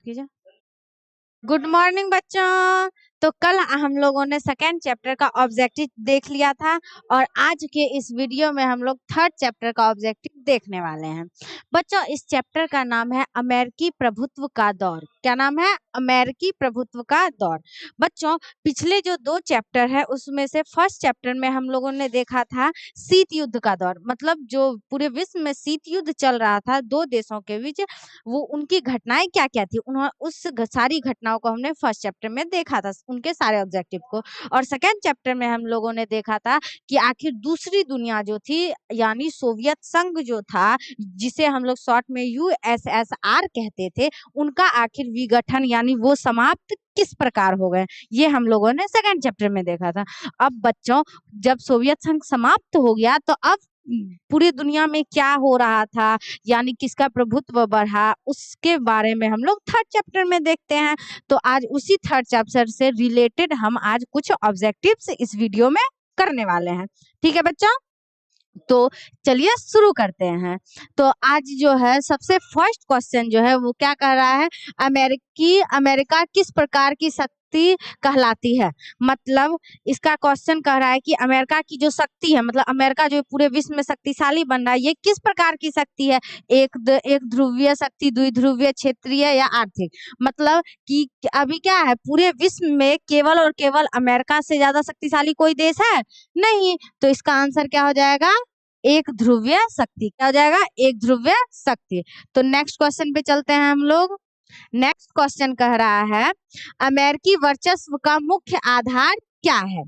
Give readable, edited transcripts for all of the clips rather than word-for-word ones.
कीजिए। Good morning बच्चों। तो कल हम लोगों ने सेकेंड चैप्टर का ऑब्जेक्टिव देख लिया था और आज के इस वीडियो में हम लोग थर्ड चैप्टर का ऑब्जेक्टिव देखने वाले हैं। बच्चों, इस चैप्टर का नाम है अमेरिकी प्रभुत्व का दौर। क्या नाम है? अमेरिकी प्रभुत्व का दौर। बच्चों, पिछले जो दो चैप्टर है उसमें से फर्स्ट चैप्टर में हम लोगों ने देखा था शीत युद्ध का दौर, मतलब जो पूरे विश्व में शीत युद्ध चल रहा था दो देशों के बीच, वो उनकी घटनाएं क्या क्या थी, उन्होंने उस सारी घटनाओं को हमने फर्स्ट चैप्टर में देखा था, उनके सारे ऑब्जेक्टिव को। और सेकेंड चैप्टर में हम लोगों ने देखा था कि आखिर दूसरी दुनिया जो थी यानी सोवियत संघ जो था, जिसे हम लोग शॉर्ट में यूएसएसआर कहते थे, उनका आखिर विघटन यानी वो समाप्त किस प्रकार हो गए, ये हम लोगों ने सेकेंड चैप्टर में देखा था। अब बच्चों, जब सोवियत संघ समाप्त हो गया तो अब पूरी दुनिया में क्या हो रहा था यानी किसका प्रभुत्व बढ़ा, उसके बारे में हम लोग थर्ड चैप्टर में देखते हैं। तो आज उसी थर्ड चैप्टर से रिलेटेड हम आज कुछ ऑब्जेक्टिव्स इस वीडियो में करने वाले हैं। ठीक है बच्चों, तो चलिए शुरू करते हैं। तो आज जो है सबसे फर्स्ट क्वेश्चन जो है वो क्या कह रहा है, अमेरिका किस प्रकार की शक्ति कहलाती है। मतलब इसका क्वेश्चन कह रहा है कि अमेरिका की जो शक्ति है, मतलब अमेरिका जो पूरे विश्व में शक्तिशाली बन रहा है, ये किस प्रकार की शक्ति है। एक ध्रुवीय शक्ति, द्विध्रुवीय, क्षेत्रीय या आर्थिक। मतलब कि अभी क्या है, पूरे विश्व में केवल और केवल अमेरिका से ज्यादा शक्तिशाली कोई देश है नहीं। तो इसका आंसर क्या हो जाएगा, एक ध्रुवीय शक्ति। क्या हो जाएगा, एक ध्रुवीय शक्ति। तो नेक्स्ट क्वेश्चन पे चलते हैं हम लोग। नेक्स्ट क्वेश्चन कह रहा है अमेरिकी वर्चस्व का मुख्य आधार क्या है।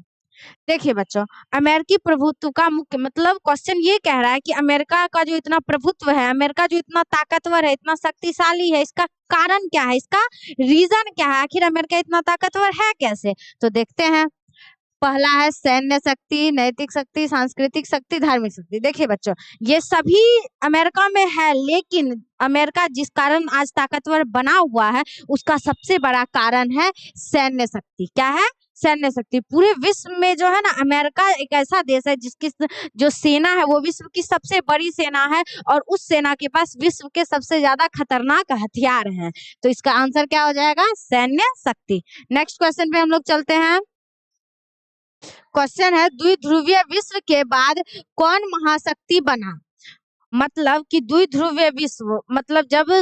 देखिए बच्चों, अमेरिकी प्रभुत्व का मुख्य मतलब क्वेश्चन ये कह रहा है कि अमेरिका का जो इतना प्रभुत्व है, अमेरिका जो इतना ताकतवर है, इतना शक्तिशाली है, इसका कारण क्या है, इसका रीजन क्या है, आखिर अमेरिका इतना ताकतवर है कैसे। तो देखते हैं। पहला है सैन्य शक्ति, नैतिक शक्ति, सांस्कृतिक शक्ति, धार्मिक शक्ति। देखिए बच्चों, ये सभी अमेरिका में है, लेकिन अमेरिका जिस कारण आज ताकतवर बना हुआ है उसका सबसे बड़ा कारण है सैन्य शक्ति। क्या है? सैन्य शक्ति। पूरे विश्व में जो है ना, अमेरिका एक ऐसा देश है जिसकी जो सेना है वो विश्व की सबसे बड़ी सेना है और उस सेना के पास विश्व के सबसे ज्यादा खतरनाक हथियार हैं। तो इसका आंसर क्या हो जाएगा, सैन्य शक्ति। नेक्स्ट क्वेश्चन पे हम लोग चलते हैं। क्वेश्चन है द्विध्रुवीय विश्व के बाद कौन महाशक्ति बना। मतलब कि द्विध्रुवीय विश्व, मतलब जब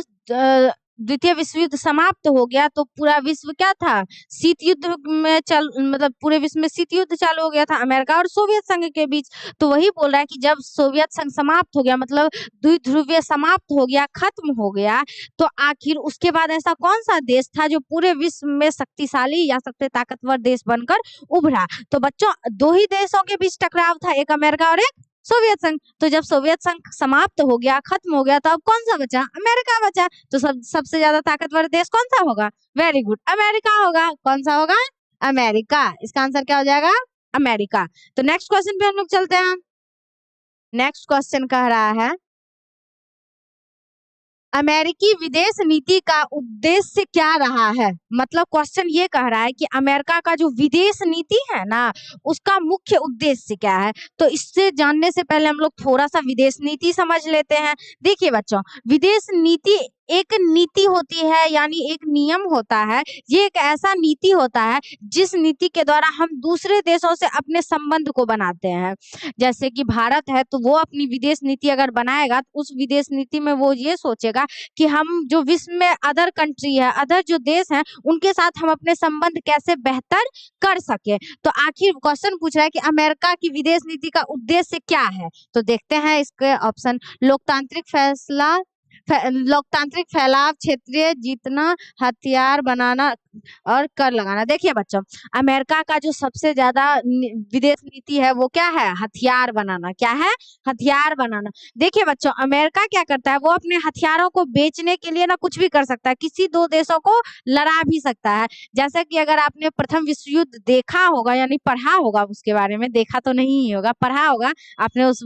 द्वितीय विश्व युद्ध समाप्त हो गया तो पूरा विश्व क्या था, शीत युद्ध में मतलब पूरे विश्व में शीत युद्ध चालू हो गया था अमेरिका और सोवियत संघ के बीच। तो वही बोल रहा है कि जब सोवियत संघ समाप्त हो गया, मतलब द्विध्रुवीय समाप्त हो गया, खत्म हो गया, तो आखिर उसके बाद ऐसा कौन सा देश था जो पूरे विश्व में शक्तिशाली या सबसे ताकतवर देश बनकर उभरा। तो बच्चों, दो ही देशों के बीच टकराव था, एक अमेरिका और एक सोवियत संघ। तो जब सोवियत संघ समाप्त हो गया, खत्म हो गया, तो अब कौन सा बचा, अमेरिका बचा। तो सबसे ज्यादा ताकतवर देश कौन सा होगा, वेरी गुड, अमेरिका होगा। कौन सा होगा, अमेरिका। इसका आंसर क्या हो जाएगा, अमेरिका। तो नेक्स्ट क्वेश्चन पे हम लोग चलते हैं। नेक्स्ट क्वेश्चन कह रहा है अमेरिकी विदेश नीति का उद्देश्य क्या रहा है। मतलब क्वेश्चन ये कह रहा है कि अमेरिका का जो विदेश नीति है ना, उसका मुख्य उद्देश्य क्या है। तो इससे जानने से पहले हम लोग थोड़ा सा विदेश नीति समझ लेते हैं। देखिए बच्चों, विदेश नीति एक नीति होती है यानी एक नियम होता है। ये एक ऐसा नीति होता है जिस नीति के द्वारा हम दूसरे देशों से अपने संबंध को बनाते हैं। जैसे कि भारत है तो वो अपनी विदेश नीति अगर बनाएगा तो उस विदेश नीति में वो ये सोचेगा कि हम जो विश्व में अदर कंट्री है, अदर जो देश हैं, उनके साथ हम अपने संबंध कैसे बेहतर कर सके। तो आखिर क्वेश्चन पूछ रहा है कि अमेरिका की विदेश नीति का उद्देश्य क्या है। तो देखते हैं इसके ऑप्शन। लोकतांत्रिक फैलाव, क्षेत्रीय जीतना, हथियार बनाना और कर लगाना। देखिए बच्चों, अमेरिका का जो सबसे ज्यादा विदेश नीति है वो क्या है, हथियार बनाना। क्या है, हथियार बनाना। देखिए बच्चों, अमेरिका क्या करता है, वो अपने हथियारों को बेचने के लिए ना कुछ भी कर सकता है, किसी दो देशों को लड़ा भी सकता है। जैसा कि अगर आपने प्रथम विश्व युद्ध देखा होगा यानी पढ़ा होगा, उसके बारे में देखा तो नहीं होगा, पढ़ा होगा आपने उस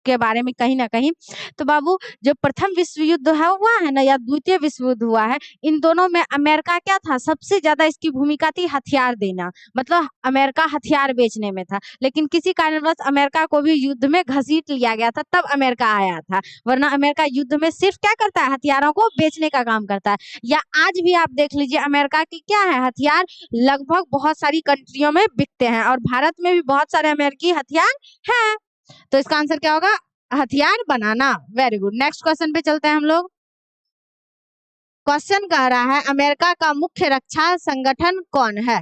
के बारे में कहीं ना कहीं। तो बाबू, जो प्रथम विश्व युद्ध हुआ है ना या द्वितीय विश्व युद्ध हुआ है, इन दोनों में अमेरिका क्या था, सबसे सबसे ज्यादा इसकी भूमिका थी हथियार देना, मतलब अमेरिका हथियार बेचने में था, लेकिन किसी कारणवश अमेरिका को भी युद्ध में घसीट लिया गया था, तब अमेरिका आया था, वरना अमेरिका युद्ध में सिर्फ क्या करता है, हथियारों को बेचने का काम करता है। या आज भी आप देख लीजिए अमेरिका की क्या है, हथियार लगभग बहुत सारी कंट्रियों में बिकते हैं, और भारत में भी बहुत सारे अमेरिकी हथियार हैं। तो इसका आंसर क्या होगा, हथियार बनाना। Very good. नेक्स्ट क्वेश्चन पे चलते हैं हम लोग। क्वेश्चन कह रहा है अमेरिका का मुख्य रक्षा संगठन कौन है।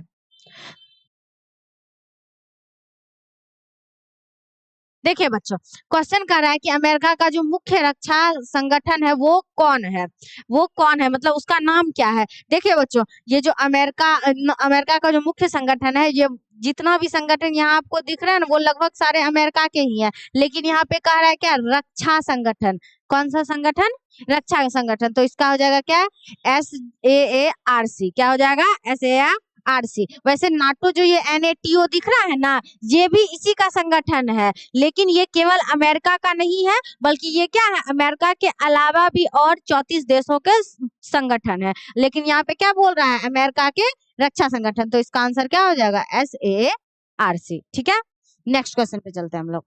देखिए बच्चों, क्वेश्चन कर रहा है कि अमेरिका का जो मुख्य रक्षा संगठन है वो कौन है, वो कौन है, मतलब उसका नाम क्या है। देखिए बच्चों, ये जो अमेरिका का जो मुख्य संगठन है, ये जितना भी संगठन यहाँ आपको दिख रहा है ना, वो लगभग सारे अमेरिका के ही हैं, लेकिन यहाँ पे कह रहा है क्या, रक्षा संगठन। कौन सा संगठन, रक्षा संगठन। तो इसका हो जाएगा क्या, SAARC। क्या हो जाएगा, SAARC। वैसे नाटो जो ये NATO दिख रहा है ना, ये भी इसी का संगठन है, लेकिन ये केवल अमेरिका का नहीं है, बल्कि ये क्या है, अमेरिका के अलावा भी और 34 देशों के संगठन है, लेकिन यहाँ पे क्या बोल रहा है, अमेरिका के रक्षा संगठन। तो इसका आंसर क्या हो जाएगा, SAARC। ठीक है, नेक्स्ट क्वेश्चन पे चलते हैं हम लोग।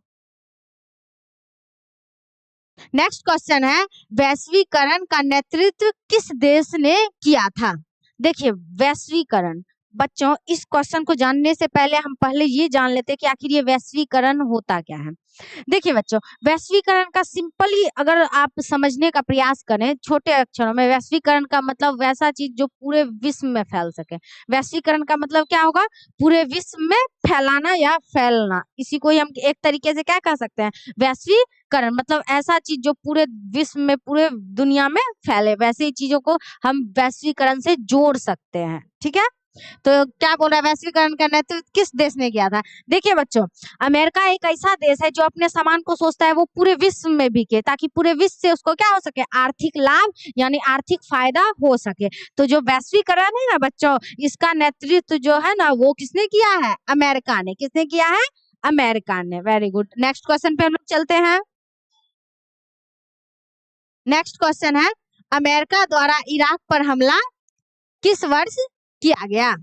नेक्स्ट क्वेश्चन है वैश्वीकरण का नेतृत्व किस देश ने किया था। देखिए वैश्वीकरण, बच्चों इस क्वेश्चन को जानने से पहले हम पहले ये जान लेते हैं कि आखिर ये वैश्वीकरण होता क्या है। देखिए बच्चों, वैश्वीकरण का सिंपली अगर आप समझने का प्रयास करें छोटे अक्षरों में, वैश्वीकरण का मतलब वैसा चीज जो पूरे विश्व में फैल सके। वैश्वीकरण का मतलब क्या होगा, पूरे विश्व में फैलाना या फैलना। इसी को ही हम एक तरीके से क्या कह सकते हैं, वैश्वीकरण, मतलब ऐसा चीज जो पूरे विश्व में, पूरे दुनिया में फैले, वैसे ही चीजों को हम वैश्वीकरण से जोड़ सकते हैं। ठीक है, तो क्या बोल रहा है, वैश्वीकरण का नेतृत्व किस देश ने किया था। देखिए बच्चों, अमेरिका एक ऐसा देश है जो अपने सामान को सोचता है वो पूरे विश्व में बिके, ताकि पूरे विश्व से उसको क्या हो सके, आर्थिक लाभ यानी आर्थिक फायदा हो सके। तो जो वैश्वीकरण है ना बच्चों, इसका नेतृत्व जो है ना वो किसने किया है, अमेरिका ने। किसने किया है, अमेरिका ने। Very good. नेक्स्ट क्वेश्चन पे हम लोग चलते हैं। नेक्स्ट क्वेश्चन है अमेरिका द्वारा इराक पर हमला किस वर्ष किया गया।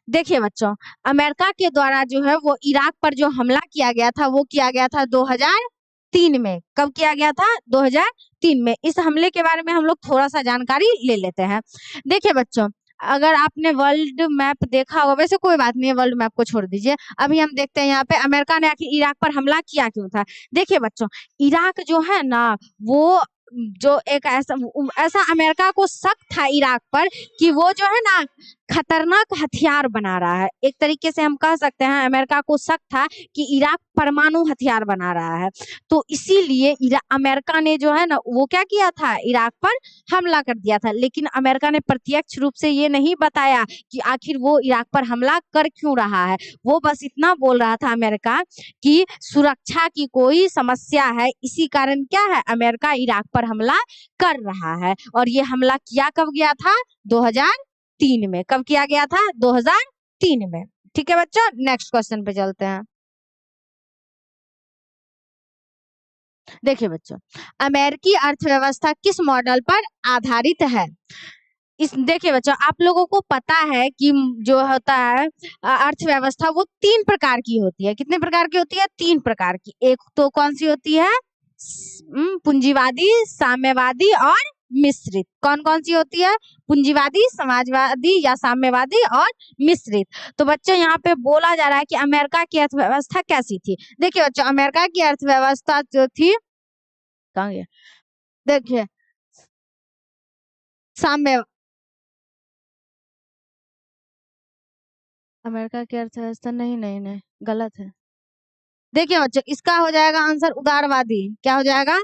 देखिए बच्चों, अमेरिका के द्वारा जो है वो इराक पर जो हमला किया गया था वो किया गया था 2003 में। कब किया गया था, 2003 में। इस हमले के बारे में हम लोग थोड़ा सा जानकारी ले लेते हैं। देखिए बच्चों, अगर आपने वर्ल्ड मैप देखा होगा, वैसे कोई बात नहीं है, वर्ल्ड मैप को छोड़ दीजिए, अभी हम देखते हैं यहाँ पे अमेरिका ने आखिर इराक पर हमला किया क्यों था। देखिए बच्चों, इराक जो है ना वो जो एक ऐसा अमेरिका को शक था इराक पर कि वो जो है ना खतरनाक हथियार बना रहा है। एक तरीके से हम कह सकते हैं अमेरिका को शक था कि इराक परमाणु हथियार बना रहा है, तो इसीलिए अमेरिका ने जो है ना वो क्या किया था, इराक पर हमला कर दिया था। लेकिन अमेरिका ने प्रत्यक्ष रूप से ये नहीं बताया कि आखिर वो इराक पर हमला कर क्यों रहा है। वो बस इतना बोल रहा था अमेरिका कि सुरक्षा की कोई समस्या है, इसी कारण क्या है, अमेरिका इराक पर हमला कर रहा है। और ये हमला किया कब गया था, 2003 में। कब किया गया था, 2003 में। ठीक है बच्चों, नेक्स्ट क्वेश्चन पे चलते हैं। देखिए बच्चों, अमेरिकी अर्थव्यवस्था किस मॉडल पर आधारित है। देखिए बच्चों, आप लोगों को पता है कि जो होता है अर्थव्यवस्था वो 3 प्रकार की होती है। कितने प्रकार की होती है, 3 प्रकार की। एक तो कौन सी होती है, पूंजीवादी, साम्यवादी और मिश्रित। कौन कौन सी होती है, पूंजीवादी, समाजवादी या साम्यवादी और मिश्रित। तो बच्चों यहाँ पे बोला जा रहा है कि अमेरिका की अर्थव्यवस्था कैसी थी। देखिए बच्चों, अमेरिका की अर्थव्यवस्था जो थी, कहाँ गया, देखिए साम्य अमेरिका की अर्थव्यवस्था, नहीं नहीं नहीं, गलत है। देखिए बच्चों, इसका हो जाएगा आंसर उदारवादी। क्या हो जाएगा,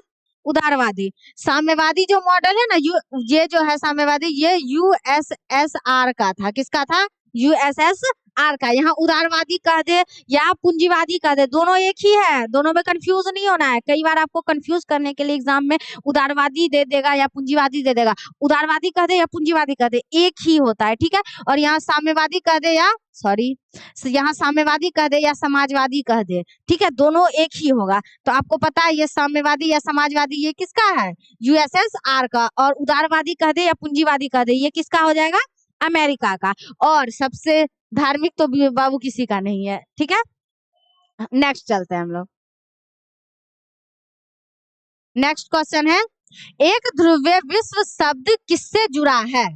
उदारवादी। साम्यवादी जो मॉडल है ना, ये जो है साम्यवादी, ये USSR का था। किसका था, USSR का। यहाँ उदारवादी कह दे या पूंजीवादी कह दे, दोनों एक ही है, दोनों में कंफ्यूज नहीं होना है। कई बार आपको कंफ्यूज करने के लिए एग्जाम में उदारवादी दे देगा या पूंजीवादी दे देगा। उदारवादी कह दे या पूंजीवादी कह दे, एक ही होता है। ठीक है, और यहाँ साम्यवादी कह दे या यहाँ साम्यवादी कह दे या समाजवादी कह दे, ठीक है, दोनों एक ही होगा। तो आपको पता है ये साम्यवादी या समाजवादी ये किसका है, USSR का। और उदारवादी कह दे या पूंजीवादी कह दे, ये किसका हो जाएगा, अमेरिका का। और सबसे धार्मिक तो बाबू किसी का नहीं है, ठीक है। नेक्स्ट चलते हैं हम लोग। नेक्स्ट क्वेश्चन है, एक ध्रुवीय विश्व शब्द किससे जुड़ा है?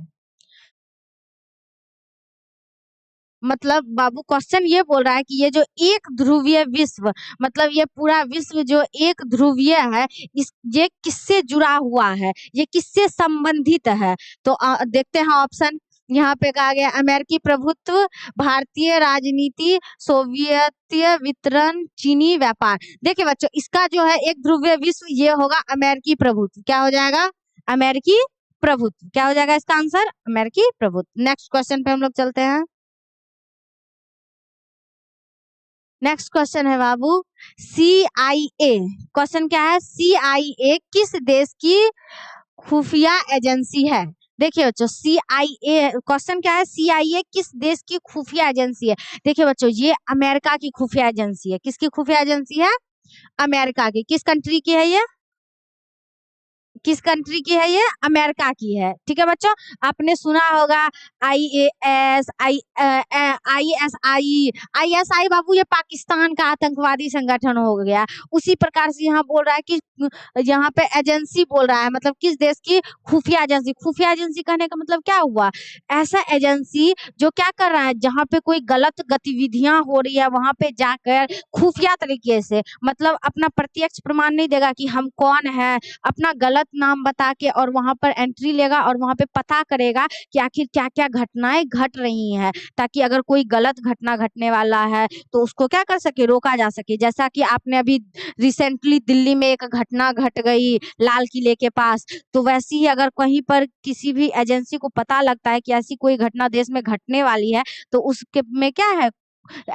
मतलब बाबू क्वेश्चन ये बोल रहा है कि ये जो एक ध्रुवीय विश्व, मतलब ये पूरा विश्व जो एक ध्रुवीय है, इस ये किससे जुड़ा हुआ है, ये किससे संबंधित है? तो देखते हैं ऑप्शन। यहाँ पे कहा गया अमेरिकी प्रभुत्व, भारतीय राजनीति, सोवियतीय वितरण, चीनी व्यापार। देखिए बच्चों, इसका जो है एक ध्रुवीय विश्व ये होगा अमेरिकी प्रभुत्व। क्या हो जाएगा? अमेरिकी प्रभुत्व। क्या हो जाएगा इसका आंसर? अमेरिकी प्रभुत्व। नेक्स्ट क्वेश्चन पे हम लोग चलते हैं। नेक्स्ट क्वेश्चन है बाबू, CIA। क्वेश्चन क्या है? CIA किस देश की खुफिया एजेंसी है? देखिए बच्चों, CIA क्वेश्चन क्या है? CIA किस देश की खुफिया एजेंसी है? देखिए बच्चों, ये अमेरिका की खुफिया एजेंसी है। किसकी खुफिया एजेंसी है? अमेरिका की। किस कंट्री की है ये? किस कंट्री की है ये? अमेरिका की है, ठीक है बच्चों। आपने सुना होगा IAS, ISI बाबू, ये पाकिस्तान का आतंकवादी संगठन हो गया। उसी प्रकार से यहाँ बोल रहा है कि यहाँ पे एजेंसी बोल रहा है, मतलब किस देश की खुफिया एजेंसी। खुफिया एजेंसी कहने का मतलब क्या हुआ? ऐसा एजेंसी जो क्या कर रहा है, जहाँ पे कोई गलत गतिविधियां हो रही है वहां पे जाकर खुफिया तरीके से, मतलब अपना प्रत्यक्ष प्रमाण नहीं देगा कि हम कौन है, अपना गलत नाम बता के और वहां पर एंट्री लेगा और वहां पे पता करेगा कि आखिर क्या क्या घटनाएं घट रही हैं, ताकि अगर कोई गलत घटना घटने वाला है तो उसको क्या कर सके, रोका जा सके। जैसा कि आपने अभी रिसेंटली दिल्ली में एक घटना घट गई लाल किले के पास, तो वैसे ही अगर कहीं पर किसी भी एजेंसी को पता लगता है कि ऐसी कोई घटना देश में घटने वाली है, तो उसके में क्या है,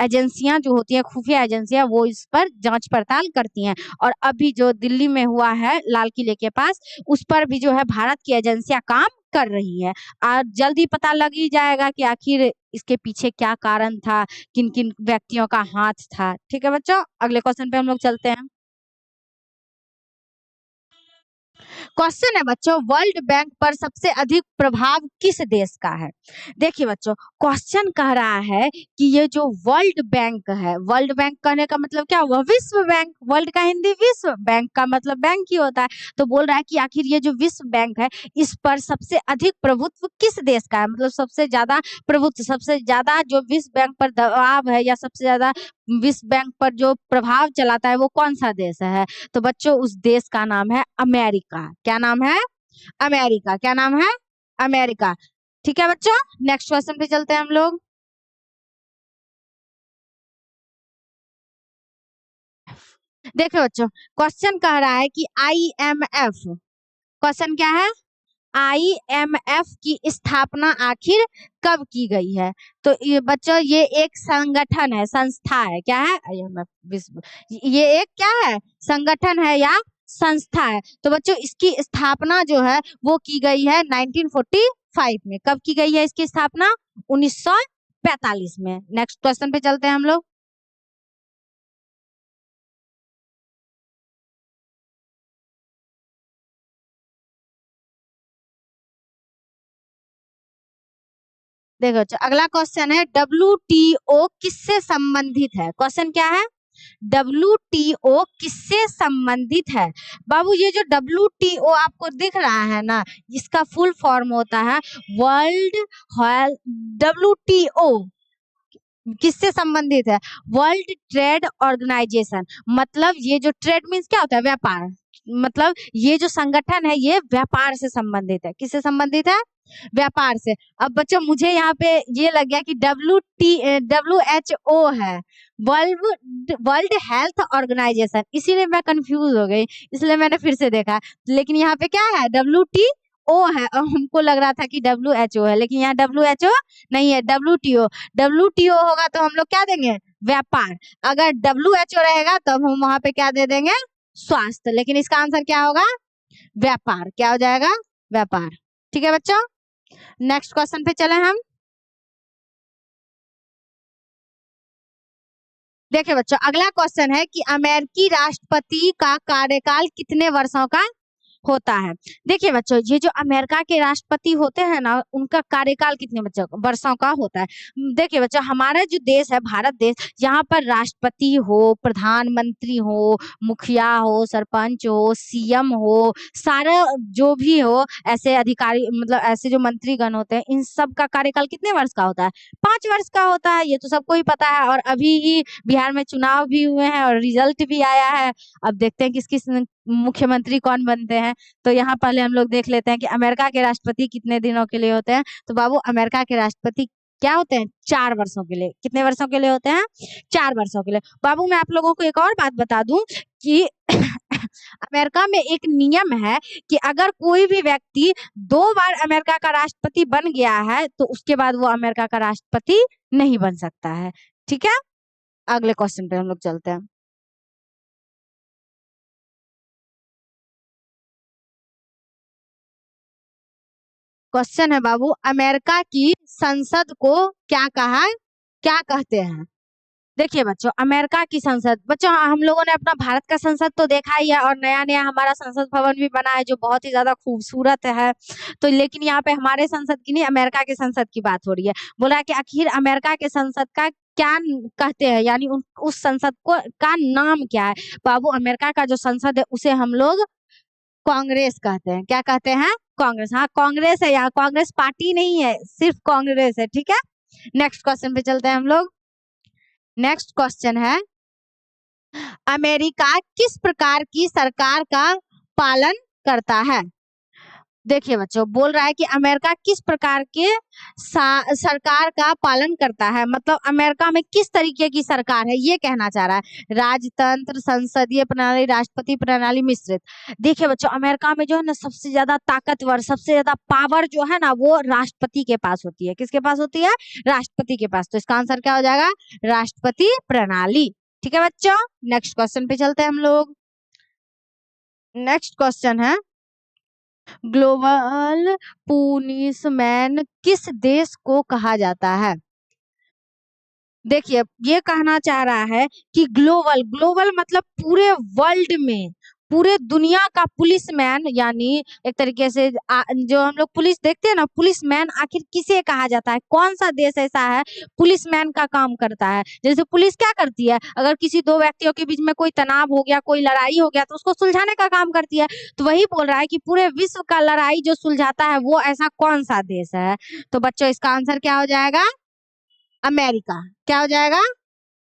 एजेंसियां जो होती है, खुफिया एजेंसियां, वो इस पर जांच पड़ताल करती हैं। और अभी जो दिल्ली में हुआ है लाल किले के पास, उस पर भी जो है भारत की एजेंसियां काम कर रही है। और जल्दी पता लग ही जाएगा कि आखिर इसके पीछे क्या कारण था, किन किन व्यक्तियों का हाथ था। ठीक है बच्चों, अगले क्वेश्चन पे हम लोग चलते हैं। क्वेश्चन है बच्चों, वर्ल्ड बैंक पर सबसे अधिक प्रभाव किस देश का है? देखिए बच्चों, क्वेश्चन कह रहा है कि ये जो वर्ल्ड बैंक है, वर्ल्ड बैंक कहने का मतलब क्या हुआ? विश्व बैंक। वर्ल्ड का हिंदी विश्व, बैंक का मतलब बैंक ही होता है। तो बोल रहा है कि आखिर ये जो विश्व बैंक है, इस पर सबसे अधिक प्रभुत्व किस देश का है, मतलब सबसे ज्यादा प्रभुत्व, सबसे ज्यादा जो विश्व बैंक पर दबाव है, या सबसे ज्यादा विश्व बैंक पर जो प्रभाव चलाता है, वो कौन सा देश है? तो बच्चों, उस देश का नाम है अमेरिका। क्या नाम है? अमेरिका। क्या नाम है? अमेरिका। ठीक है बच्चों, नेक्स्ट क्वेश्चन पे चलते हैं हम लोग। देखो बच्चों, क्वेश्चन कह रहा है कि IMF, क्वेश्चन क्या है? IMF की स्थापना आखिर कब की गई है? तो ये बच्चों, ये एक संगठन है, संस्था है। क्या है? IMF विश्व, ये एक क्या है? संगठन है या संस्था है। तो बच्चों, इसकी स्थापना जो है वो की गई है 1945 में। कब की गई है इसकी स्थापना? 1945 में। नेक्स्ट क्वेश्चन पे चलते हैं हम लोग। देखो बच्चों, अगला क्वेश्चन है, WTO किससे संबंधित है? क्वेश्चन क्या है? WTO किससे संबंधित है? बाबू, ये जो WTO आपको दिख रहा है ना, इसका फुल फॉर्म होता है वर्ल्ड हेल्थ। WTO किससे संबंधित है? World trade organisation. मतलब ये जो ट्रेड मीन्स क्या होता है? व्यापार। मतलब ये जो संगठन है ये व्यापार से संबंधित है। किससे संबंधित है? व्यापार से। अब बच्चों, मुझे यहाँ पे ये लग गया कि WHO है, वर्ल्ड वर्ल्ड हेल्थ ऑर्गेनाइजेशन, इसीलिए मैं कंफ्यूज हो गई, इसलिए मैंने फिर से देखा। लेकिन यहाँ पे क्या है? WTO है, और हमको लग रहा था कि WHO है, लेकिन यहाँ WHO नहीं है, WTO होगा तो हम लोग क्या देंगे? व्यापार। अगर WHO रहेगा तो हम वहां पे क्या दे देंगे? स्वास्थ्य। लेकिन इसका आंसर क्या होगा? व्यापार। क्या हो जाएगा? व्यापार। ठीक है बच्चों, नेक्स्ट क्वेश्चन पे चले हम। देखिए बच्चों, अगला क्वेश्चन है कि अमेरिकी राष्ट्रपति का कार्यकाल कितने वर्षों का होता है। देखिए बच्चों, ये जो अमेरिका के राष्ट्रपति होते हैं ना, उनका कार्यकाल कितने बच्चों वर्षों का होता है। देखिए बच्चों, हमारा जो देश है भारत देश, यहाँ पर राष्ट्रपति हो, प्रधानमंत्री हो, मुखिया हो, सरपंच हो, सीएम हो, सारा जो भी हो ऐसे अधिकारी, मतलब ऐसे जो मंत्रीगण होते हैं, इन सब का कार्यकाल कितने वर्ष का होता है? 5 वर्ष का होता है। ये तो सबको ही पता है। और अभी ही बिहार में चुनाव भी हुए हैं और रिजल्ट भी आया है। अब देखते हैं किस किस मुख्यमंत्री कौन बनते हैं। तो यहाँ पहले हम लोग देख लेते हैं कि अमेरिका के राष्ट्रपति कितने दिनों के लिए होते हैं। तो बाबू, अमेरिका के राष्ट्रपति क्या होते हैं? 4 वर्षों के लिए। कितने वर्षों के लिए होते हैं? 4 वर्षों के लिए। बाबू, मैं आप लोगों को एक और बात बता दूं कि अमेरिका में एक नियम है कि अगर कोई भी व्यक्ति 2 बार अमेरिका का राष्ट्रपति बन गया है तो उसके बाद वो अमेरिका का राष्ट्रपति नहीं बन सकता है। ठीक है, अगले क्वेश्चन पे हम लोग चलते हैं। क्वेश्चन है बाबू, अमेरिका की संसद को क्या कहते हैं? देखिए बच्चों, अमेरिका की संसद, बच्चों हम लोगों ने अपना भारत का संसद तो देखा ही है और नया नया हमारा संसद भवन भी बना है जो बहुत ही ज्यादा खूबसूरत है। तो लेकिन यहाँ पे हमारे संसद की नहीं, अमेरिका के संसद की बात हो रही है। बोला कि आखिर अमेरिका के संसद का क्या कहते हैं, यानी उस संसद को का नाम क्या है? बाबू, अमेरिका का जो संसद है उसे हम लोग कांग्रेस कहते हैं। क्या कहते हैं? कांग्रेस। हाँ, कांग्रेस है, यहाँ कांग्रेस पार्टी नहीं है, सिर्फ कांग्रेस है। ठीक है, नेक्स्ट क्वेश्चन पे चलते हैं हम लोग। नेक्स्ट क्वेश्चन है, अमेरिका किस प्रकार की सरकार का पालन करता है? देखिए बच्चों, बोल रहा है कि अमेरिका किस प्रकार के सरकार का पालन करता है, मतलब अमेरिका में किस तरीके की सरकार है ये कहना चाह रहा है। राजतंत्र, संसदीय प्रणाली, राष्ट्रपति प्रणाली, मिश्रित। देखिए बच्चों, अमेरिका में जो है ना सबसे ज्यादा ताकतवर, सबसे ज्यादा पावर जो है ना वो राष्ट्रपति के पास होती है। किसके पास होती है? राष्ट्रपति के पास। तो इसका आंसर क्या हो जाएगा? राष्ट्रपति प्रणाली। ठीक है बच्चों, नेक्स्ट क्वेश्चन पे चलते हैं हम लोग। नेक्स्ट क्वेश्चन है, ग्लोबल पुलिसमैन किस देश को कहा जाता है? देखिए, ये कहना चाह रहा है कि ग्लोबल, ग्लोबल मतलब पूरे वर्ल्ड में, पूरे दुनिया का पुलिसमैन, यानी एक तरीके से जो हम लोग पुलिस देखते हैं ना, पुलिसमैन आखिर किसे कहा जाता है? कौन सा देश ऐसा है पुलिसमैन का काम करता है? जैसे पुलिस क्या करती है, अगर किसी दो व्यक्तियों के बीच में कोई तनाव हो गया, कोई लड़ाई हो गया तो उसको सुलझाने का काम करती है। तो वही बोल रहा है कि पूरे विश्व का लड़ाई जो सुलझाता है वो ऐसा कौन सा देश है? तो बच्चों, इसका आंसर क्या हो जाएगा? अमेरिका। क्या हो जाएगा?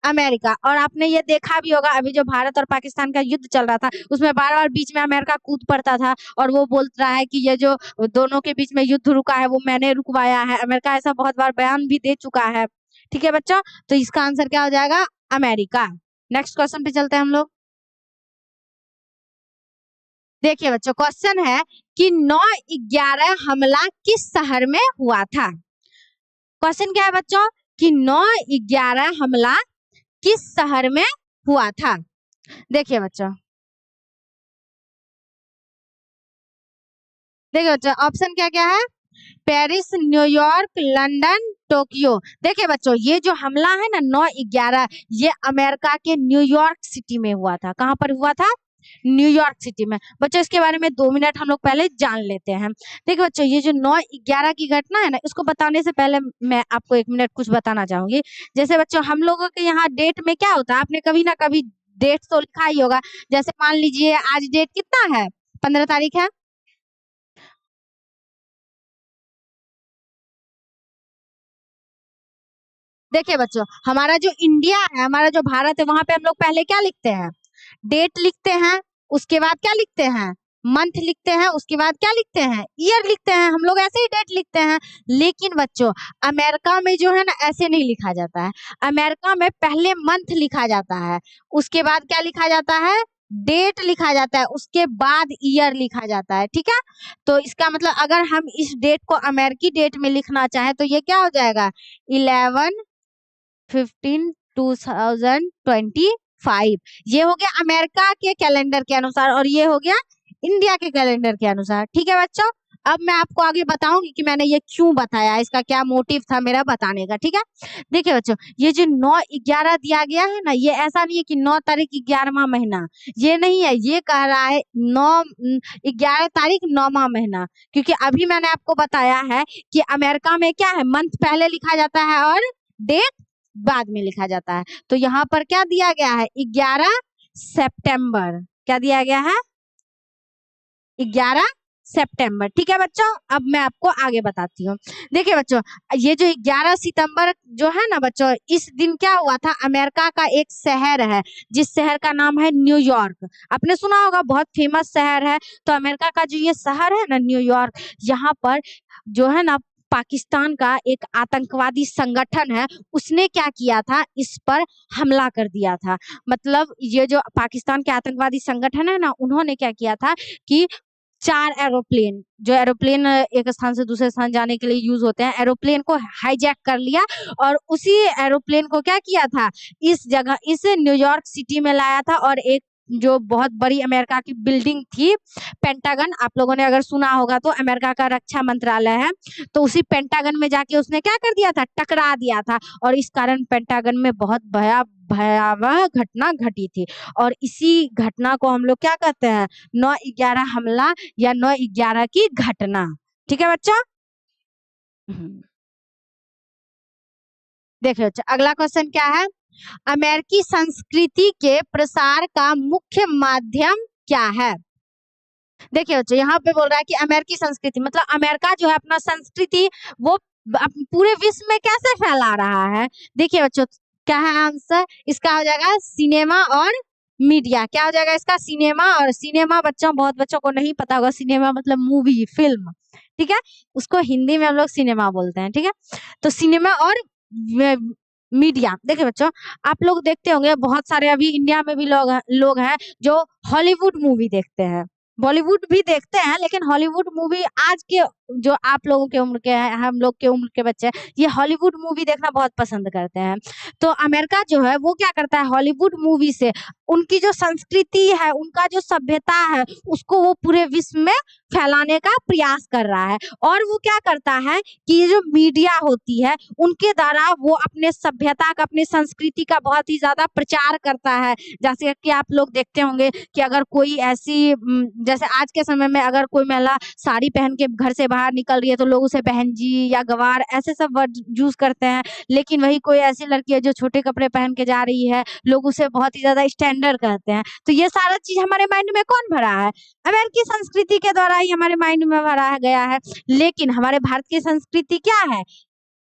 अमेरिका। और आपने ये देखा भी होगा, अभी जो भारत और पाकिस्तान का युद्ध चल रहा था उसमें बार बार बीच में अमेरिका कूद पड़ता था और वो बोल रहा है कि ये जो दोनों के बीच में युद्ध रुका है वो मैंने रुकवाया है। अमेरिका ऐसा बहुत बार बयान भी दे चुका है। ठीक है बच्चों, तो इसका आंसर क्या हो जाएगा? अमेरिका। नेक्स्ट क्वेश्चन पे चलते हैं हम लोग। देखिए बच्चों, क्वेश्चन है कि 9/11 हमला किस शहर में हुआ था? क्वेश्चन क्या है बच्चों कि 9/11 हमला किस शहर में हुआ था? देखिए बच्चों, देखिए बच्चों, ऑप्शन क्या क्या है? Paris, New York, London, Tokyo. देखिए बच्चों, ये जो हमला है ना 9/11, ये अमेरिका के न्यूयॉर्क सिटी में हुआ था। कहाँ पर हुआ था? न्यूयॉर्क सिटी में। बच्चों, इसके बारे में 2 मिनट हम लोग पहले जान लेते हैं। देखिए बच्चों, ये जो 9/11 की घटना है ना, इसको बताने से पहले मैं आपको 1 मिनट कुछ बताना चाहूंगी। जैसे बच्चों, हम लोगों के यहाँ डेट में क्या होता है, आपने कभी ना कभी डेट तो लिखा ही होगा। जैसे मान लीजिए आज डेट कितना है? 15 तारीख है। देखिए बच्चों, हमारा जो इंडिया है, हमारा जो भारत है, वहां पे हम लोग पहले क्या लिखते हैं? डेट लिखते हैं। उसके बाद क्या लिखते हैं? मंथ लिखते हैं। उसके बाद क्या लिखते हैं? ईयर लिखते हैं। हम लोग ऐसे ही डेट लिखते हैं। लेकिन बच्चों, अमेरिका में जो है ना ऐसे नहीं लिखा जाता है। अमेरिका में पहले मंथ लिखा जाता है, उसके बाद क्या लिखा जाता है? डेट लिखा जाता है, उसके बाद ईयर लिखा जाता है। ठीक है, तो इसका मतलब अगर हम इस डेट को अमेरिकी डेट में लिखना चाहें तो ये क्या हो जाएगा? 11/15/2025। ये हो गया अमेरिका के कैलेंडर के अनुसार और ये हो गया इंडिया के कैलेंडर के अनुसार। ठीक है बच्चों, अब मैं आपको आगे बताऊंगी कि मैंने ये क्यों बताया, इसका क्या मोटिव था मेरा बताने का, ठीक है। देखिए बच्चों, ये जो 9/11 दिया गया है ना, ये ऐसा नहीं है कि 9 तारीख 11वां महीना, ये नहीं है, ये कह रहा है 11 तारीख 9वां महीना, क्योंकि अभी मैंने आपको बताया है कि अमेरिका में क्या है, मंथ पहले लिखा जाता है और डेट बाद में लिखा जाता है। तो यहाँ पर क्या दिया गया है, 11 सितंबर, क्या दिया गया है, 11 सितंबर, ठीक है बच्चों। अब मैं आपको आगे बताती हूँ। देखिए बच्चों, ये जो 11 सितंबर जो है ना बच्चों, इस दिन क्या हुआ था, अमेरिका का एक शहर है जिस शहर का नाम है न्यूयॉर्क, आपने सुना होगा, बहुत फेमस शहर है। तो अमेरिका का जो ये शहर है ना न्यूयॉर्क, यहाँ पर जो है ना पाकिस्तान का एक आतंकवादी संगठन है, उसने क्या किया था, इस पर हमला कर दिया था। मतलब ये जो पाकिस्तान के आतंकवादी संगठन है ना, उन्होंने क्या किया था कि 4 एरोप्लेन, जो एरोप्लेन एक स्थान से दूसरे स्थान जाने के लिए यूज होते हैं, एरोप्लेन को हाईजैक कर लिया और उसी एरोप्लेन को क्या किया था, इस जगह, इस न्यूयॉर्क सिटी में लाया था। और एक जो बहुत बड़ी अमेरिका की बिल्डिंग थी, पेंटागन, आप लोगों ने अगर सुना होगा तो अमेरिका का रक्षा मंत्रालय है, तो उसी पेंटागन में जाके उसने क्या कर दिया था, टकरा दिया था। और इस कारण पेंटागन में बहुत भयावह घटना घटी थी। और इसी घटना को हम लोग क्या कहते हैं, 9/11 हमला या 9/11 की घटना, ठीक है बच्चा। देखिए बच्चा, अगला क्वेश्चन क्या है, अमेरिकी संस्कृति के प्रसार का मुख्य माध्यम क्या है। देखिए बच्चों, यहाँ पे बोल रहा है कि अमेरिकी संस्कृति, मतलब अमेरिका जो है अपना संस्कृति वो पूरे विश्व में कैसे फैला रहा है। देखिए बच्चों, क्या है आंसर, इसका हो जाएगा सिनेमा और मीडिया। क्या हो जाएगा इसका, सिनेमा। और सिनेमा बच्चों, बहुत बच्चों को नहीं पता होगा, सिनेमा मतलब मूवी, फिल्म, ठीक है, उसको हिंदी में हम लोग सिनेमा बोलते हैं, ठीक है। तो सिनेमा और मीडिया। देखिए बच्चों, आप लोग देखते होंगे, बहुत सारे अभी इंडिया में भी लोग हैं जो हॉलीवुड मूवी देखते हैं, बॉलीवुड भी देखते हैं, लेकिन हॉलीवुड मूवी आज के जो आप लोगों के उम्र के हैं, हम लोग के उम्र के बच्चे, ये हॉलीवुड मूवी देखना बहुत पसंद करते हैं। तो अमेरिका जो है वो क्या करता है, हॉलीवुड मूवी से उनकी जो संस्कृति है, उनका जो सभ्यता है, उसको वो पूरे विश्व में फैलाने का प्रयास कर रहा है। और वो क्या करता है कि ये जो मीडिया होती है, उनके द्वारा वो अपने सभ्यता का, अपने संस्कृति का बहुत ही ज्यादा प्रचार करता है। जैसे कि आप लोग देखते होंगे कि अगर कोई ऐसी जैसे आज के समय में अगर कोई महिला साड़ी पहन के घर से बाहर निकल रही है, तो लोग उसे बहन जी या गवार ऐसे सब वर्ड यूज करते हैं। लेकिन वही कोई ऐसी लड़की है जो छोटे कपड़े पहन के जा रही है, लोग उसे बहुत ही ज्यादा स्टैंडर्ड कहते हैं। तो ये सारा चीज हमारे माइंड में कौन भरा है, अमेरिकी संस्कृति के द्वारा ही हमारे माइंड में भरा गया है। लेकिन हमारे भारत की संस्कृति क्या है,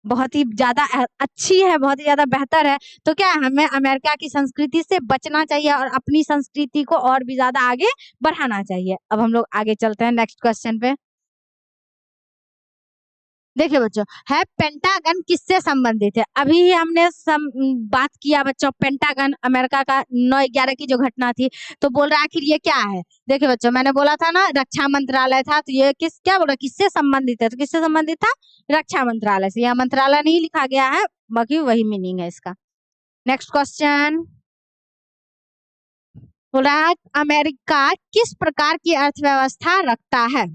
बहुत ही ज्यादा अच्छी है, बहुत ही ज्यादा बेहतर है। तो क्या है, हमें अमेरिका की संस्कृति से बचना चाहिए और अपनी संस्कृति को और भी ज्यादा आगे बढ़ाना चाहिए। अब हम लोग आगे चलते हैं नेक्स्ट क्वेश्चन पे। देखिए बच्चों, है पेंटागन किससे संबंधित है, अभी ही हमने बात किया बच्चों, पेंटागन अमेरिका का 9/11 की जो घटना थी। तो बोल रहा है आखिर ये क्या है। देखिए बच्चों, मैंने बोला था ना रक्षा मंत्रालय था, तो ये क्या बोल रहा, किससे संबंधित है, तो किससे संबंधित था, रक्षा मंत्रालय से। यहाँ मंत्रालय नहीं लिखा गया है, बाकी वही मीनिंग है इसका। नेक्स्ट क्वेश्चन बोल रहा है, अमेरिका किस प्रकार की अर्थव्यवस्था रखता है।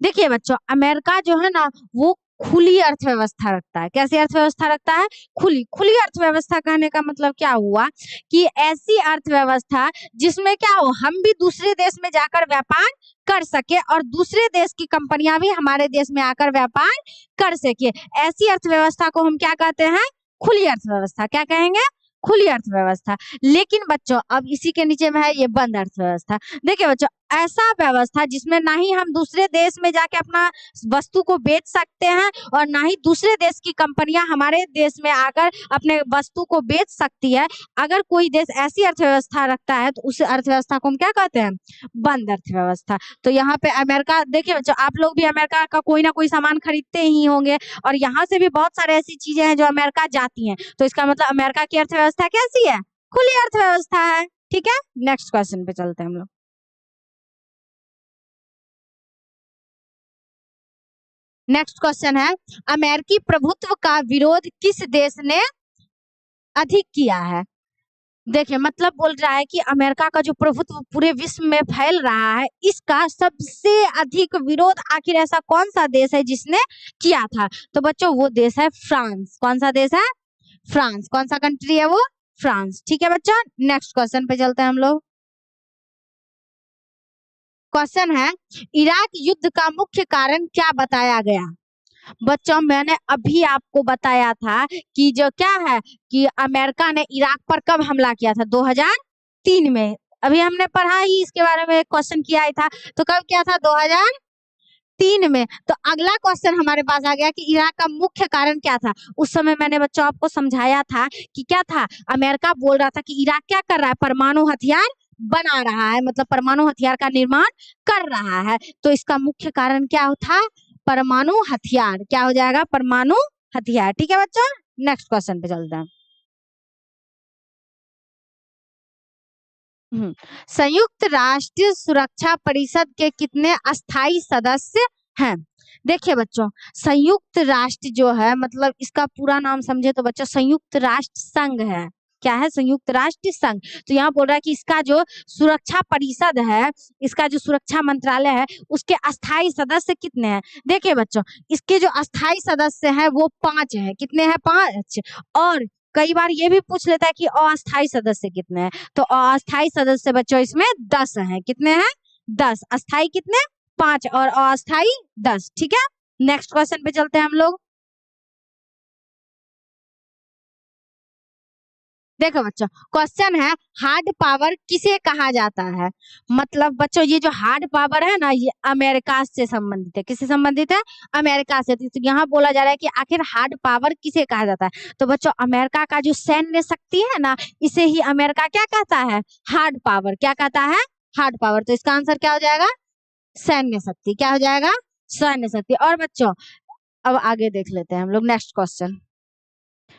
देखिए बच्चों, अमेरिका जो है ना वो खुली अर्थव्यवस्था रखता है। कैसी अर्थव्यवस्था रखता है, खुली। खुली अर्थव्यवस्था कहने का मतलब क्या हुआ कि ऐसी अर्थव्यवस्था जिसमें क्या हो, हम भी दूसरे देश में जाकर व्यापार कर सके और दूसरे देश की कंपनियां भी हमारे देश में आकर व्यापार कर सके। ऐसी अर्थव्यवस्था को हम क्या कहते हैं, खुली अर्थव्यवस्था। क्या कहेंगे, खुली अर्थव्यवस्था। लेकिन बच्चों अब इसी के नीचे में है ये बंद अर्थव्यवस्था। देखिए बच्चों, ऐसा व्यवस्था जिसमें ना ही हम दूसरे देश में जाके अपना वस्तु को बेच सकते हैं और ना ही दूसरे देश की कंपनियां हमारे देश में आकर अपने वस्तु को बेच सकती है। अगर कोई देश ऐसी अर्थव्यवस्था रखता है तो उस अर्थव्यवस्था को हम क्या कहते हैं, बंद अर्थव्यवस्था। तो यहाँ पे अमेरिका, देखिए बच्चों, आप लोग भी अमेरिका का कोई ना कोई सामान खरीदते ही होंगे और यहाँ से भी बहुत सारे ऐसी चीजें हैं जो अमेरिका जाती हैं। तो इसका मतलब अमेरिका की अर्थव्यवस्था कैसी है, खुली अर्थव्यवस्था है, ठीक है। नेक्स्ट क्वेश्चन पे चलते हैं हम लोग। नेक्स्ट क्वेश्चन है, अमेरिकी प्रभुत्व का विरोध किस देश ने अधिक किया है। देखिए मतलब बोल रहा है कि अमेरिका का जो प्रभुत्व पूरे विश्व में फैल रहा है, इसका सबसे अधिक विरोध आखिर ऐसा कौन सा देश है जिसने किया था? तो बच्चों वो देश है फ्रांस। कौन सा देश है? फ्रांस। कौन सा कंट्री है वो? फ्रांस। ठीक है बच्चों, नेक्स्ट क्वेश्चन पे चलते हैं हम लोग। क्वेश्चन है, इराक युद्ध का मुख्य कारण क्या बताया गया? बच्चों मैंने अभी आपको बताया था कि जो क्या है कि अमेरिका ने इराक पर कब हमला किया था? 2003 में। अभी हमने पढ़ा ही इसके बारे में, क्वेश्चन किया ही था। तो कब किया था? 2003 में। तो अगला क्वेश्चन हमारे पास आ गया कि इराक का मुख्य कारण क्या था? उस समय मैंने बच्चों आपको समझाया था कि क्या था, अमेरिका बोल रहा था कि इराक क्या कर रहा है? परमाणु हथियार बना रहा है, मतलब परमाणु हथियार का निर्माण कर रहा है। तो इसका मुख्य कारण क्या था? परमाणु हथियार। क्या हो जाएगा? परमाणु हथियार। ठीक है बच्चों, नेक्स्ट क्वेश्चन पे चलते हैं। संयुक्त राष्ट्र सुरक्षा परिषद के कितने अस्थायी सदस्य हैं? देखिए बच्चों, संयुक्त राष्ट्र जो है मतलब इसका पूरा नाम समझे तो बच्चों संयुक्त राष्ट्र संघ है। क्या है? संयुक्त राष्ट्र संघ। तो यहाँ बोल रहा है कि इसका जो सुरक्षा परिषद है, इसका जो सुरक्षा मंत्रालय है, उसके अस्थायी सदस्य कितने हैं? देखिए बच्चों, इसके जो अस्थायी सदस्य हैं वो 5 हैं। कितने हैं? 5। और कई बार ये भी पूछ लेता है कि अस्थायी सदस्य कितने हैं। तो अस्थायी सदस्य बच्चों इसमें 10 हैं। कितने हैं? 10। अस्थायी कितने? 5 और अस्थायी 10। ठीक है, नेक्स्ट क्वेश्चन पे चलते हैं हम लोग। देखो बच्चों, क्वेश्चन है, हार्ड पावर किसे कहा जाता है? मतलब बच्चों ये जो हार्ड पावर है ना, ये अमेरिका से संबंधित है। किससे संबंधित है? अमेरिका से। तो यहाँ बोला जा रहा है कि आखिर हार्ड पावर किसे कहा जाता है? तो बच्चों अमेरिका का जो सैन्य शक्ति है ना, इसे ही अमेरिका क्या कहता है? Hard power. क्या कहता है? Hard power. तो इसका आंसर क्या हो जाएगा? सैन्य शक्ति। क्या हो जाएगा? सैन्य शक्ति। और बच्चों अब आगे देख लेते हैं हम लोग, नेक्स्ट क्वेश्चन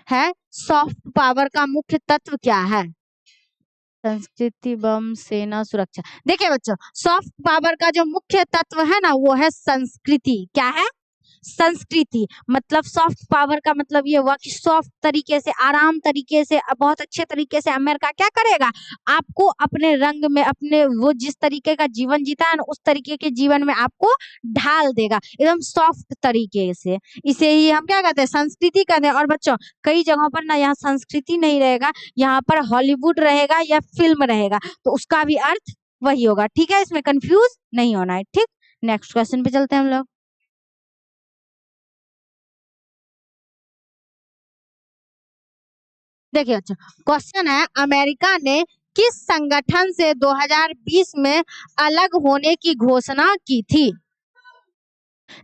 है, सॉफ्ट पावर का मुख्य तत्व क्या है? संस्कृति, बम, सेना, सुरक्षा। देखिए बच्चों, सॉफ्ट पावर का जो मुख्य तत्व है ना वो है संस्कृति। क्या है? संस्कृति। मतलब सॉफ्ट पावर का मतलब ये हुआ कि सॉफ्ट तरीके से, आराम तरीके से, बहुत अच्छे तरीके से अमेरिका क्या करेगा? आपको अपने रंग में, अपने वो जिस तरीके का जीवन जीता है ना उस तरीके के जीवन में आपको ढाल देगा, एकदम सॉफ्ट तरीके से। इसे ही हम क्या कहते हैं? संस्कृति कहते हैं। और बच्चों कई जगहों पर ना यहाँ संस्कृति नहीं रहेगा, यहाँ पर हॉलीवुड रहेगा या फिल्म रहेगा, तो उसका भी अर्थ वही होगा। ठीक है, इसमें कंफ्यूज नहीं होना है। ठीक, नेक्स्ट क्वेश्चन पे चलते हैं हम लोग। देखिए अच्छा, क्वेश्चन है, अमेरिका ने किस संगठन से 2020 में अलग होने की घोषणा की थी?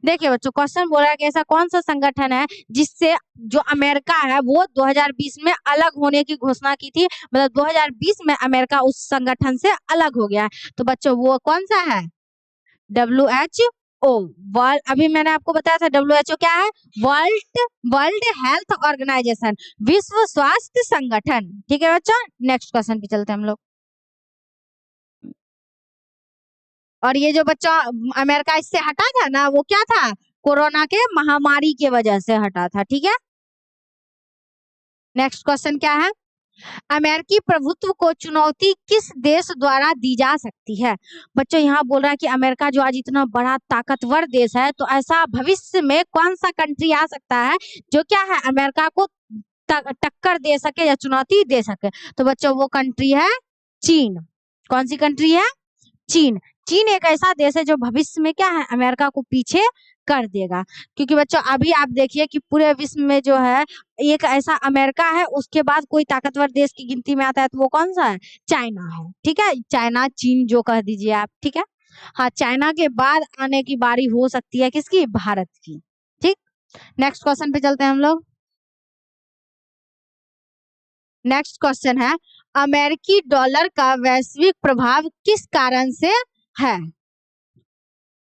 देखिए बच्चों, क्वेश्चन बोल रहा है कि ऐसा कौन सा संगठन है जिससे जो अमेरिका है वो 2020 में अलग होने की घोषणा की थी, मतलब 2020 में अमेरिका उस संगठन से अलग हो गया है। तो बच्चों वो कौन सा है? WHO। वर्ल्ड, अभी मैंने आपको बताया था WHO क्या है? वर्ल्ड वर्ल्ड हेल्थ ऑर्गेनाइजेशन, विश्व स्वास्थ्य संगठन। ठीक है बच्चों, नेक्स्ट क्वेश्चन पे चलते हैं हम लोग। और ये जो बच्चा अमेरिका इससे हटा था ना, वो क्या था? कोरोना के महामारी के वजह से हटा था। ठीक है, नेक्स्ट क्वेश्चन क्या है? अमेरिकी प्रभुत्व को चुनौती किस देश द्वारा दी जा सकती है? बच्चों यहाँ बोल रहा है कि अमेरिका जो आज इतना बड़ा ताकतवर देश है, तो ऐसा भविष्य में कौन सा कंट्री आ सकता है जो क्या है अमेरिका को टक्कर दे सके या चुनौती दे सके? तो बच्चों वो कंट्री है चीन। कौन सी कंट्री है? चीन। चीन एक ऐसा देश है जो भविष्य में क्या है अमेरिका को पीछे कर देगा। क्योंकि बच्चों अभी आप देखिए कि पूरे विश्व में जो है एक ऐसा अमेरिका है, उसके बाद कोई ताकतवर देश की गिनती में आता है तो वो कौन सा है? चाइना है। ठीक है, चाइना, चीन जो कह दीजिए आप। ठीक है, हाँ चाइना के बाद आने की बारी हो सकती है किसकी? भारत की। ठीक, नेक्स्ट क्वेश्चन पे चलते हैं हम लोग। नेक्स्ट क्वेश्चन है, अमेरिकी डॉलर का वैश्विक प्रभाव किस कारण से है?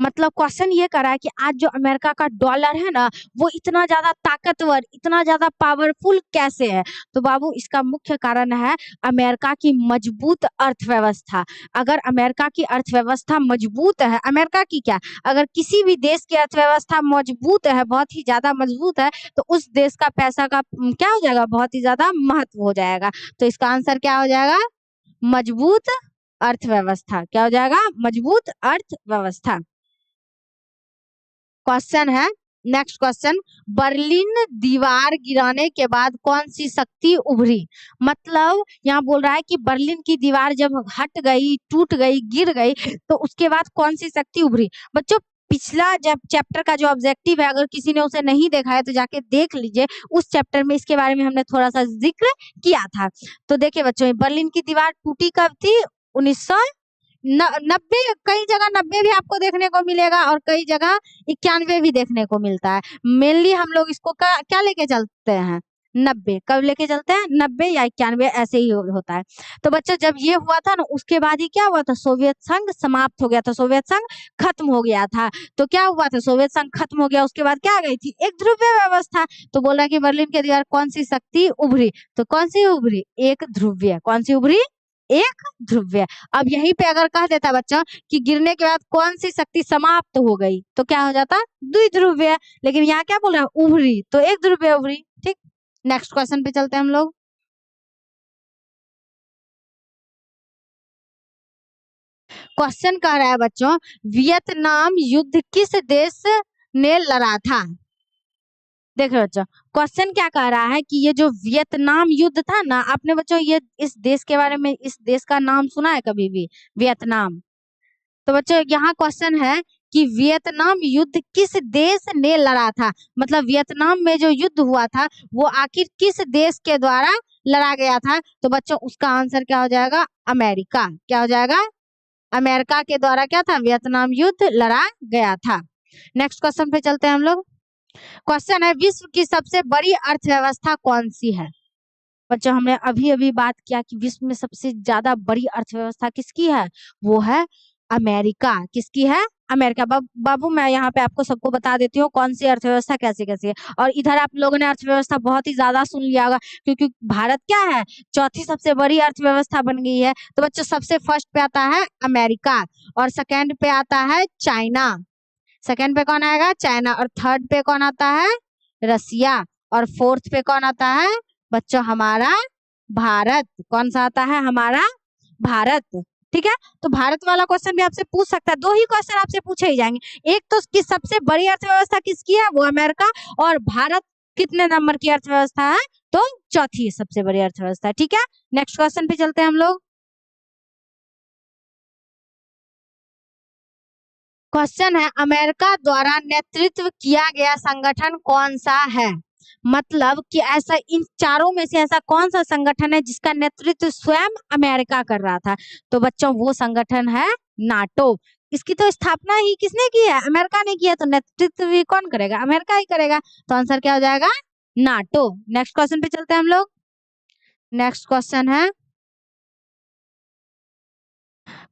मतलब क्वेश्चन ये कर रहा है कि आज जो अमेरिका का डॉलर है ना, वो इतना ज्यादा ताकतवर, इतना ज्यादा पावरफुल कैसे है? तो बाबू इसका मुख्य कारण है अमेरिका की मजबूत अर्थव्यवस्था। अगर अमेरिका की अर्थव्यवस्था मजबूत है, अमेरिका की क्या, अगर किसी भी देश की अर्थव्यवस्था मजबूत है, बहुत ही ज्यादा मजबूत है, तो उस देश का पैसा का क्या हो जाएगा, बहुत ही ज्यादा महत्व हो जाएगा। तो इसका आंसर क्या हो जाएगा, मजबूत अर्थव्यवस्था। क्या हो जाएगा, मजबूत अर्थव्यवस्था। क्वेश्चन है, नेक्स्ट क्वेश्चन, बर्लिन दीवार गिराने के बाद कौन सी शक्ति उभरी? मतलब यहाँ बोल रहा है कि बर्लिन की दीवार जब हट गई, टूट गई, गिर गई, तो उसके बाद कौन सी शक्ति उभरी? बच्चों पिछला जब चैप्टर का जो ऑब्जेक्टिव है, अगर किसी ने उसे नहीं देखा है तो जाके देख लीजिए। उस चैप्टर में इसके बारे में हमने थोड़ा सा जिक्र किया था। तो देखिए बच्चों, बर्लिन की दीवार टूटी कब थी? 1990। कई जगह 90 भी आपको देखने को मिलेगा और कई जगह 91 भी देखने को मिलता है। मेनली हम लोग इसको क्या लेके चलते हैं, 90। कब लेके चलते हैं, 90 या 91, ऐसे ही होता है। तो बच्चों जब ये हुआ था ना, उसके बाद ही क्या हुआ था, सोवियत संघ समाप्त हो गया था, सोवियत संघ खत्म हो गया था। तो क्या हुआ था, सोवियत संघ खत्म हो गया, उसके बाद क्या आ गई थी, एक ध्रुवीय व्यवस्था। तो बोल रहा है कि बर्लिन के दीवार कौन सी शक्ति उभरी? तो कौन सी उभरी, एक ध्रुवीय। कौन सी उभरी, एक ध्रुवीय। अब यहीं पे अगर कह देता बच्चों कि गिरने के बाद कौन सी शक्ति समाप्त हो गई, तो क्या हो जाता, द्विध्रुवीय। लेकिन यहाँ क्या बोल रहा है, उभरी, तो एक ध्रुवीय उभरी। ठीक, नेक्स्ट क्वेश्चन पे चलते हैं हम लोग। क्वेश्चन कह रहा है बच्चों, वियतनाम युद्ध किस देश ने लड़ा था? देखो बच्चों, क्वेश्चन क्या कह रहा है कि ये जो वियतनाम युद्ध था ना, आपने बच्चों ये इस देश के बारे में, इस देश का नाम सुना है कभी भी, वियतनाम? तो बच्चों यहाँ क्वेश्चन है कि वियतनाम युद्ध किस देश ने लड़ा था? मतलब वियतनाम में जो युद्ध हुआ था वो आखिर किस देश के द्वारा लड़ा गया था? तो बच्चों उसका आंसर क्या हो जाएगा, अमेरिका। क्या हो जाएगा, अमेरिका के द्वारा क्या था, वियतनाम युद्ध लड़ा गया था। नेक्स्ट क्वेश्चन पे चलते हैं हम लोग। क्वेश्चन है, विश्व की सबसे बड़ी अर्थव्यवस्था कौन सी है? बच्चों हमने अभी अभी बात किया कि विश्व में सबसे ज्यादा बड़ी अर्थव्यवस्था किसकी है, वो है अमेरिका। किसकी है, अमेरिका। बाबू मैं यहाँ पे आपको सबको बता देती हूँ कौन सी अर्थव्यवस्था कैसे कैसे है। और इधर आप लोगों ने अर्थव्यवस्था बहुत ही ज्यादा सुन लिया होगा, क्योंकि भारत क्या है, चौथी सबसे बड़ी अर्थव्यवस्था बन गई है। तो बच्चों सबसे फर्स्ट पे आता है अमेरिका, और सेकेंड पे आता है चाइना। सेकेंड पे कौन आएगा, चाइना। और थर्ड पे कौन आता है, रसिया। और फोर्थ पे कौन आता है बच्चों, हमारा भारत। कौन सा आता है, हमारा भारत। ठीक है, तो भारत वाला क्वेश्चन भी आपसे पूछ सकता है। दो ही क्वेश्चन आपसे पूछे ही जाएंगे, एक तो कि सबसे बड़ी अर्थव्यवस्था किसकी है, वो अमेरिका, और भारत कितने नंबर की अर्थव्यवस्था है, तो चौथी सबसे बड़ी अर्थव्यवस्था। ठीक है, नेक्स्ट क्वेश्चन पे चलते हैं हम लोग। क्वेश्चन है, अमेरिका द्वारा नेतृत्व किया गया संगठन कौन सा है? मतलब कि ऐसा इन चारों में से ऐसा कौन सा संगठन है जिसका नेतृत्व स्वयं अमेरिका कर रहा था? तो बच्चों वो संगठन है नाटो। इसकी तो स्थापना ही किसने की है, अमेरिका ने किया, तो नेतृत्व भी कौन करेगा, अमेरिका ही करेगा। तो आंसर क्या हो जाएगा, नाटो। नेक्स्ट क्वेश्चन पे चलते हैं हम लोग। नेक्स्ट क्वेश्चन है,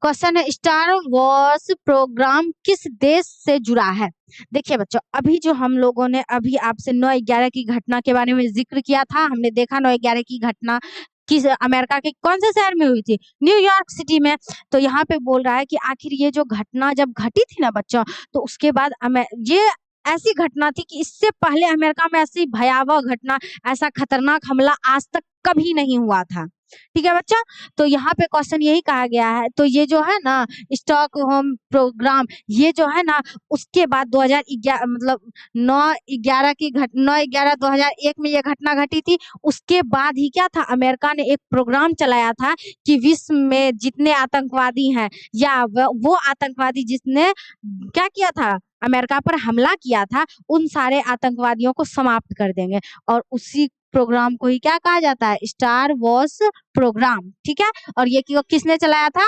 क्वेश्चन है, स्टार वॉर्स प्रोग्राम किस देश से जुड़ा है? देखिए बच्चों, अभी जो हम लोगों ने अभी आपसे 9/11 की घटना के बारे में जिक्र किया था, हमने देखा 9/11 की घटना किस अमेरिका के कौन से शहर में हुई थी, न्यूयॉर्क सिटी में। तो यहाँ पे बोल रहा है कि आखिर ये जो घटना जब घटी थी ना बच्चों, तो उसके बाद ये ऐसी घटना थी कि इससे पहले अमेरिका में ऐसी भयावह घटना, ऐसा खतरनाक हमला आज तक कभी नहीं हुआ था। ठीक है बच्चा, तो यहाँ पे क्वेश्चन यही कहा गया है। तो ये जो है ना स्टॉकहोम प्रोग्राम, ये जो है ना उसके बाद 2011 मतलब 9/11 2001 में ये घटना घटी थी। उसके बाद ही क्या था, अमेरिका ने एक प्रोग्राम चलाया था कि विश्व में जितने आतंकवादी हैं, या वो आतंकवादी जिसने क्या किया था, अमेरिका पर हमला किया था, उन सारे आतंकवादियों को समाप्त कर देंगे। और उसी प्रोग्राम को ही क्या कहा जाता है, स्टार वॉर्स प्रोग्राम। ठीक है, और ये किसने चलाया था,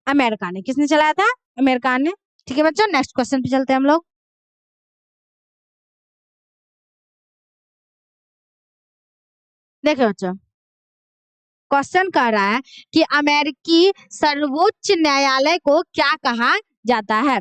अमेरिका ने। किसने चलाया था, अमेरिका ने। ठीक है बच्चों, नेक्स्ट क्वेश्चन पे चलते हैं हम लोग। देखो बच्चों, क्वेश्चन कह रहा है कि अमेरिकी सर्वोच्च न्यायालय को क्या कहा जाता है?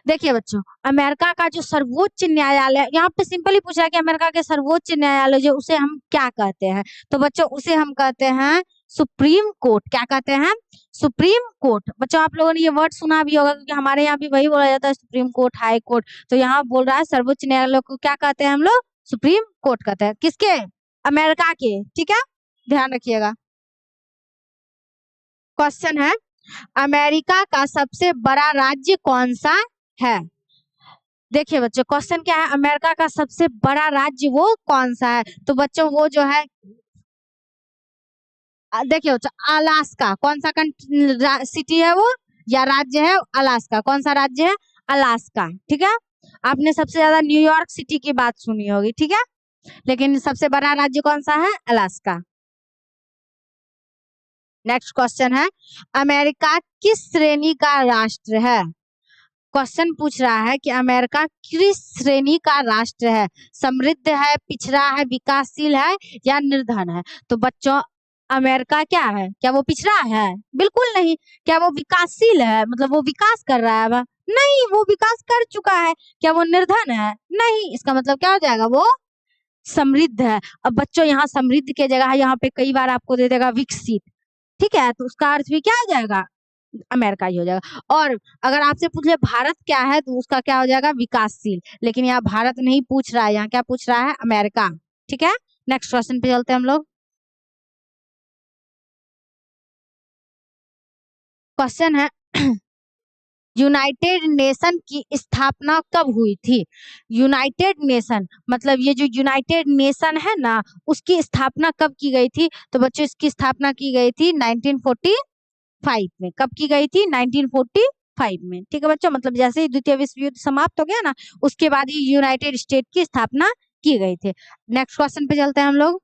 देखिए बच्चों, अमेरिका का जो सर्वोच्च न्यायालय, यहाँ पे सिंपली पूछा है कि अमेरिका के सर्वोच्च न्यायालय जो, उसे हम क्या कहते हैं? तो बच्चों उसे हम कहते हैं सुप्रीम कोर्ट। क्या कहते हैं? Supreme court. बच्चों आप लोगों ने ये वर्ड सुना भी होगा, क्योंकि हमारे यहाँ भी वही बोला जाता है, सुप्रीम कोर्ट, हाई कोर्ट। तो यहाँ बोल रहा है सर्वोच्च न्यायालय को क्या कहते हैं हम लोग? सुप्रीम कोर्ट कहते हैं। किसके? अमेरिका के। ठीक है, ध्यान रखिएगा। क्वेश्चन है, अमेरिका का सबसे बड़ा राज्य कौन सा है? देखिए बच्चों, क्वेश्चन क्या है, अमेरिका का सबसे बड़ा राज्य वो कौन सा है? तो बच्चों वो जो है, देखिए बच्चों, अलास्का। कौन सा सिटी है वो या राज्य है? अलास्का। कौन सा राज्य है? अलास्का। ठीक है, आपने सबसे ज्यादा न्यूयॉर्क सिटी की बात सुनी होगी। ठीक है, लेकिन सबसे बड़ा राज्य कौन सा है? अलास्का। नेक्स्ट क्वेश्चन है, अमेरिका किस श्रेणी का राष्ट्र है? क्वेश्चन पूछ रहा है कि अमेरिका किस श्रेणी का राष्ट्र है? समृद्ध है, पिछड़ा है, विकासशील है या निर्धन है? तो बच्चों अमेरिका क्या है? क्या वो पिछड़ा है? बिल्कुल नहीं। क्या वो विकासशील है, मतलब वो विकास कर रहा है? नहीं, वो विकास कर चुका है। क्या वो निर्धन है? नहीं। इसका मतलब क्या हो जाएगा? वो समृद्ध है। अब बच्चों यहाँ समृद्ध की जगह यहाँ पे कई बार आपको दे देगा विकसित। ठीक है, तो उसका अर्थ भी क्या हो जाएगा? अमेरिका ही हो जाएगा। और अगर आपसे पूछ ले भारत क्या है, तो उसका क्या हो जाएगा? विकासशील। लेकिन यहाँ भारत नहीं पूछ रहा है, यहाँ क्या पूछ रहा है? अमेरिका। ठीक है, नेक्स्ट क्वेश्चन पे चलते हैं हम लोग। क्वेश्चन है, यूनाइटेड नेशन की स्थापना कब हुई थी? यूनाइटेड नेशन मतलब ये जो यूनाइटेड नेशन है ना, उसकी स्थापना कब की गई थी? तो बच्चों इसकी स्थापना की गई थी 1945 में। कब की गई थी? 1945 में। ठीक है बच्चों, मतलब जैसे ही द्वितीय विश्व युद्ध समाप्त हो गया ना, उसके बाद ही यूनाइटेड स्टेट की स्थापना की गई थी। नेक्स्ट क्वेश्चन पे चलते हैं हम लोग।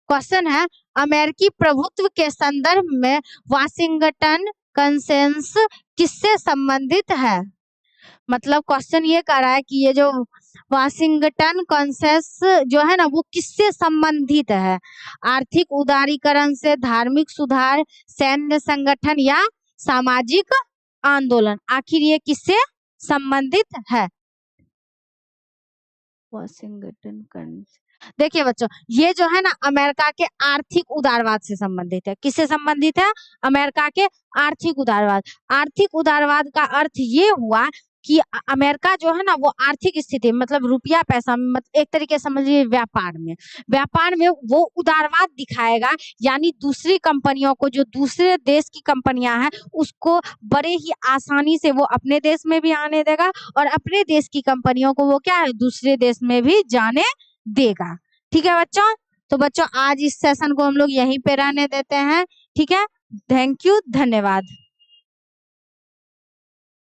क्वेश्चन है, अमेरिकी प्रभुत्व के संदर्भ में वाशिंगटन कंसेंसस किससे संबंधित है? मतलब क्वेश्चन ये कह रहा है कि ये जो वाशिंगटन कंसेंसस जो है ना, वो किससे संबंधित है? आर्थिक उदारीकरण से, धार्मिक सुधार, सैन्य संगठन या सामाजिक आंदोलन? आखिर ये किससे संबंधित है? वाशिंगटन कंसेंसस, देखिए बच्चों ये जो है ना, अमेरिका के आर्थिक उदारवाद से संबंधित है। किससे संबंधित है? अमेरिका के आर्थिक उदारवाद। आर्थिक उदारवाद का अर्थ ये हुआ कि अमेरिका जो है ना, वो आर्थिक स्थिति मतलब रुपया पैसा, मतलब एक तरीके से समझिए व्यापार में वो उदारवाद दिखाएगा। यानी दूसरी कंपनियों को, जो दूसरे देश की कंपनियां हैं, उसको बड़े ही आसानी से वो अपने देश में भी आने देगा, और अपने देश की कंपनियों को वो क्या है, दूसरे देश में भी जाने देगा। ठीक है बच्चों, तो बच्चों आज इस सेशन को हम लोग यहीं पे रहने देते हैं। ठीक है, थैंक यू, धन्यवाद।